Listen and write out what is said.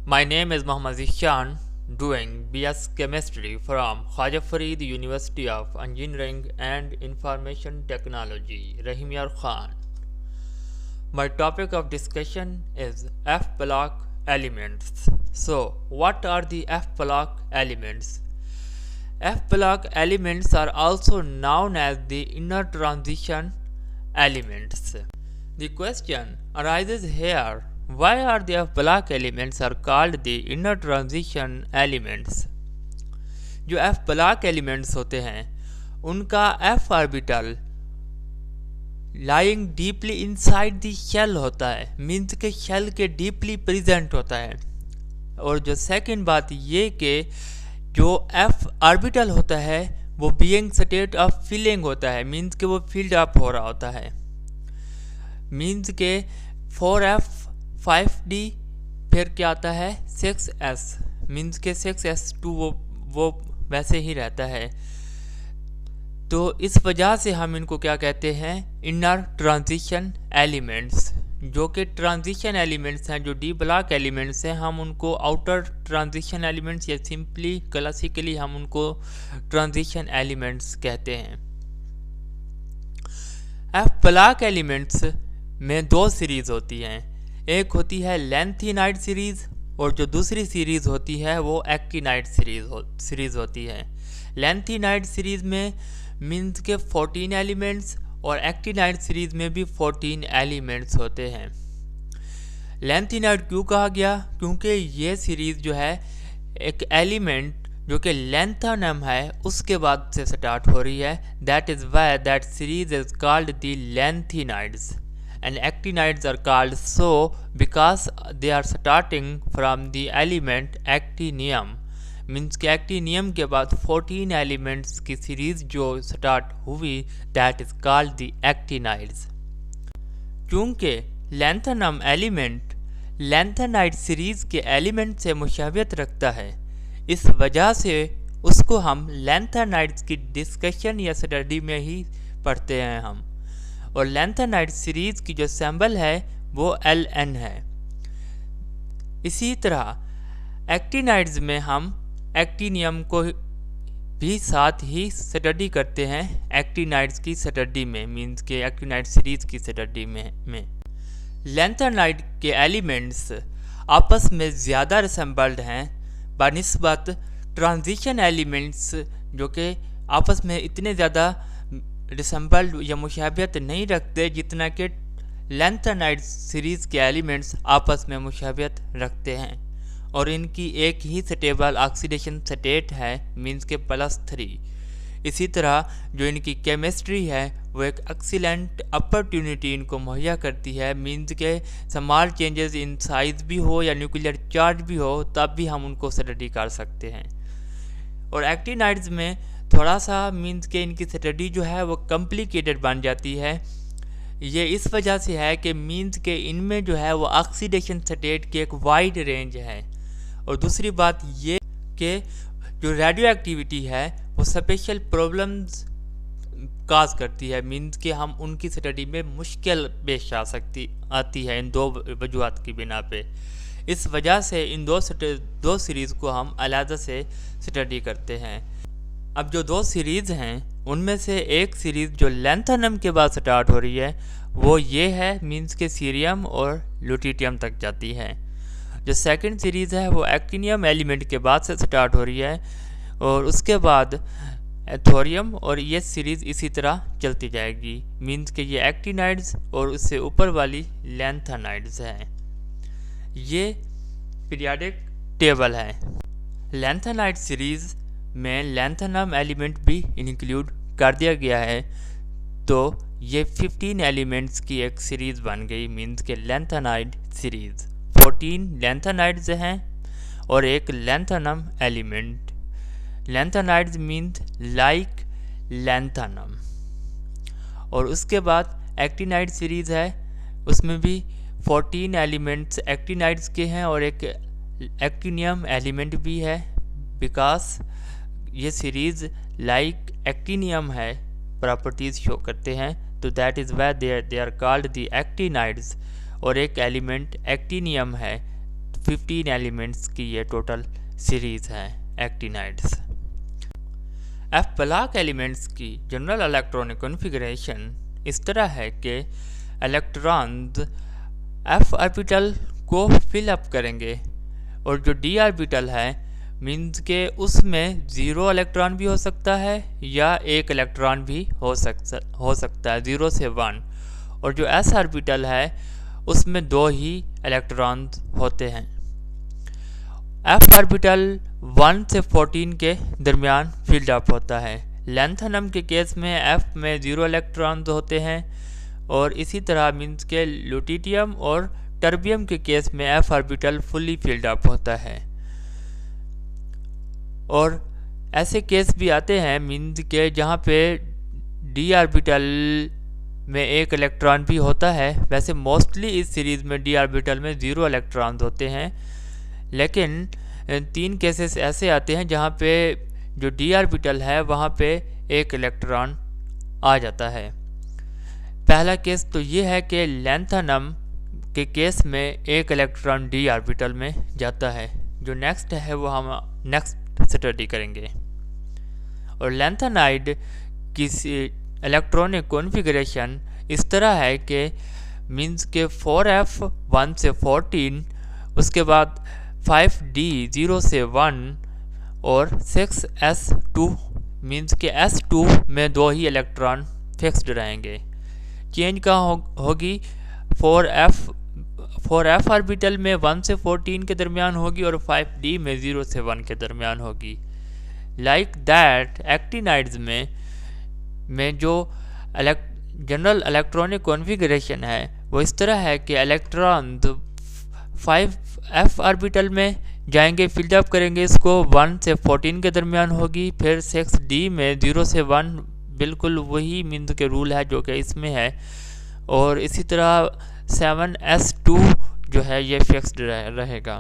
My name is Mohammad Zishan, doing BS Chemistry from Khwaja Farid University of Engineering and Information Technology, Rahimyar Khan. My topic of discussion is F-block elements. So, what are the F-block elements? F-block elements are also known as the inner transition elements. The question arises here, why are the F-block elements are called the inner transition elements? जो F-block elements होते हैं उनका F orbital lying deeply inside the shell होता है, means के shell के deeply present होता है। और जो सेकंड बात ये कि जो F ऑर्बिटल होता है वो बीइंग स्टेट ऑफ फिलिंग होता है, मीन्स के वो फिल्ड अप हो रहा होता है। मीन्स के 4F 5D फिर क्या आता है 6S, मीन्स के 6S2 वो वैसे ही रहता है। तो इस वजह से हम इनको क्या कहते हैं, इनर ट्रांजिशन एलिमेंट्स। जो कि ट्रांजिशन एलिमेंट्स हैं, जो डी ब्लॉक एलिमेंट्स हैं, हम उनको आउटर ट्रांजिशन एलिमेंट्स या सिंपली क्लासिकली हम उनको ट्रांजिशन एलिमेंट्स कहते हैं। एफ ब्लॉक एलिमेंट्स में दो सीरीज होती हैं, एक होती है लैंथेनाइड सीरीज और जो दूसरी सीरीज होती है वो एक्टिनाइड सीरीज होती है। लैंथेनाइड सीरीज में मीन्स के 14 एलिमेंट्स और एक्टिनाइड सीरीज में भी 14 एलिमेंट्स होते हैं। लैंथेनाइड क्यों कहा गया, क्योंकि ये सीरीज जो है एक एलिमेंट जो कि लैंथेनम है उसके बाद से स्टार्ट हो रही है, that is why that series is called the lanthanides and actinides are called so because they are starting from the element actinium। Means के एक्टिनियम के बाद 14 एलिमेंट्स की सीरीज जो स्टार्ट हुई that is called the actinides. क्योंकि lanthanum element lanthanide series के element से मुशाबियत रखता है, इस वजह से उसको हम लैंथेनाइड्स की डिस्कशन या स्टडी में ही पढ़ते हैं हम। और लैंथेनाइड सीरीज की जो सिंबल है वो Ln है। इसी तरह एक्टिनाइड्स में हम एक्टिनियम को भी साथ ही स्टडी करते हैं एक्टिनाइड्स की स्टडी में, मींस के एक्टिनाइड सीरीज की स्टडी में। लैंथेनाइड के एलिमेंट्स आपस में ज़्यादा रिसेंबल्ड हैं बनिस्बत ट्रांजिशन एलिमेंट्स जो कि आपस में इतने ज़्यादा रिसेंबल्ड या मुशाबियत नहीं रखते जितना कि लैंथेनाइड सीरीज़ के एलिमेंट्स आपस में मुशाबियत रखते हैं। और इनकी एक ही स्टेबल ऑक्सीडेशन स्टेट है, मींस के +3। इसी तरह जो इनकी केमिस्ट्री है वो एक एक्सीलेंट अपॉर्चुनिटी इनको मुहैया करती है, मींस के स्मॉल चेंजेस इन साइज भी हो या न्यूक्लियर चार्ज भी हो तब भी हम उनको स्टडी कर सकते हैं। और एक्टिनाइड्स में थोड़ा सा मीन्स के इनकी स्टडी जो है वो कॉम्प्लिकेटेड बन जाती है। ये इस वजह से है कि मीन्स के इनमें जो है वो ऑक्सीडेशन स्टेट की एक वाइड रेंज है। और दूसरी बात ये कि जो रेडियो एक्टिविटी है वो स्पेशल प्रॉब्लम्स काज करती है, मीन्स के हम उनकी स्टडी में मुश्किल पेश आती है इन दो वजूहत की बिना पे। इस वजह से इन दो सीरीज़ को हम अलग से स्टडी करते हैं। अब जो दो सीरीज़ हैं उनमें से एक सीरीज़ जो लैंथेनम के बाद स्टार्ट हो रही है वो ये है, मींस के सीरियम और लुटिटियम तक जाती है। जो सेकंड सीरीज़ है वो एक्टिनियम एलिमेंट के बाद से स्टार्ट हो रही है और उसके बाद थोरियम, और ये सीरीज़ इसी तरह चलती जाएगी, मींस के ये एक्टिनाइड्स और उससे ऊपर वाली लैंथेनाइड्स हैं। ये पीरियोडिक टेबल है। लैंथेनाइड सीरीज़ में लैंथेनम एलिमेंट भी इंक्लूड कर दिया गया है, तो ये 15 एलिमेंट्स की एक सीरीज़ बन गई, मींस के लैंथेनाइड सीरीज़। 14 लैंथेनाइड्स हैं और एक lanthanum element. Lanthanides means like lanthanum. और उसके बाद एक्टिनाइड सीरीज़ है, उसमें भी 14 एलिमेंट्स एक्टिनाइड्स के हैं और एक एक्टिनियम एलिमेंट भी है, बिकॉज ये सीरीज़ लाइक एक्टिनियम है प्रॉपर्टीज़ शो करते हैं, तो that is why they are called the actinides. और एक एलिमेंट एक्टिनियम है, 15 एलिमेंट्स की ये टोटल सीरीज है एक्टिनाइड्स। एफ ब्लॉक एलिमेंट्स की जनरल इलेक्ट्रॉनिक कॉन्फ़िगरेशन इस तरह है कि इलेक्ट्रॉन्स एफ ऑर्बिटल को फिल अप करेंगे और जो डी ऑर्बिटल है मीन्स के उसमें 0 इलेक्ट्रॉन भी हो सकता है या 1 इलेक्ट्रॉन भी हो सकता है 0 से 1, और जो एस ऑर्बिटल है उसमें 2 ही इलेक्ट्रॉन होते हैं। एफ ऑर्बिटल 1 से 14 के दरमियान फील्ड अप होता है। लैंथेनम के केस में एफ में 0 इलेक्ट्रॉन होते हैं, और इसी तरह मीन्स के ल्यूटिटियम और टर्बियम के केस में F orbital fully field up होता है। और ऐसे केस भी आते हैं मीन्स के जहाँ पे डी ऑर्बिटल में 1 इलेक्ट्रॉन भी होता है। वैसे मोस्टली इस सीरीज़ में डी ऑर्बिटल में 0 इलेक्ट्रॉन होते हैं, लेकिन 3 केसेस ऐसे आते हैं जहाँ पे जो डी ऑर्बिटल है वहाँ पे 1 इलेक्ट्रॉन आ जाता है। पहला केस तो ये है कि लैंथेनम के केस में 1 इलेक्ट्रॉन डी ऑर्बिटल में जाता है। जो नेक्स्ट है वो हम नेक्स्ट स्टडी करेंगे। और लैंथेनाइड की इलेक्ट्रॉनिक कॉन्फ़िगरेशन इस तरह है कि मीन्स के 4f 1 से 14, उसके बाद 5d 0 से 1 और 6s2 मीन्स के s2 में 2 ही इलेक्ट्रॉन फिक्स्ड रहेंगे। चेंज कहाँ होगी 4f ऑर्बिटल में 1 से 14 के दरमियान होगी और 5d में 0 से 1 के दरमियान होगी। लाइक दैट एक्टिनाइड्स में जो जनरल इलेक्ट्रॉनिक कॉन्फ़िगरेशन है वो इस तरह है कि इलेक्ट्रॉन 5f ऑर्बिटल में जाएंगे, फील्ड अप करेंगे, इसको 1 से 14 के दरमियान होगी। फिर 6d में 0 से 1 बिल्कुल वही मीन्स के रूल है जो कि इसमें है, और इसी तरह 7s2 जो है ये फिक्स्ड रहेगा।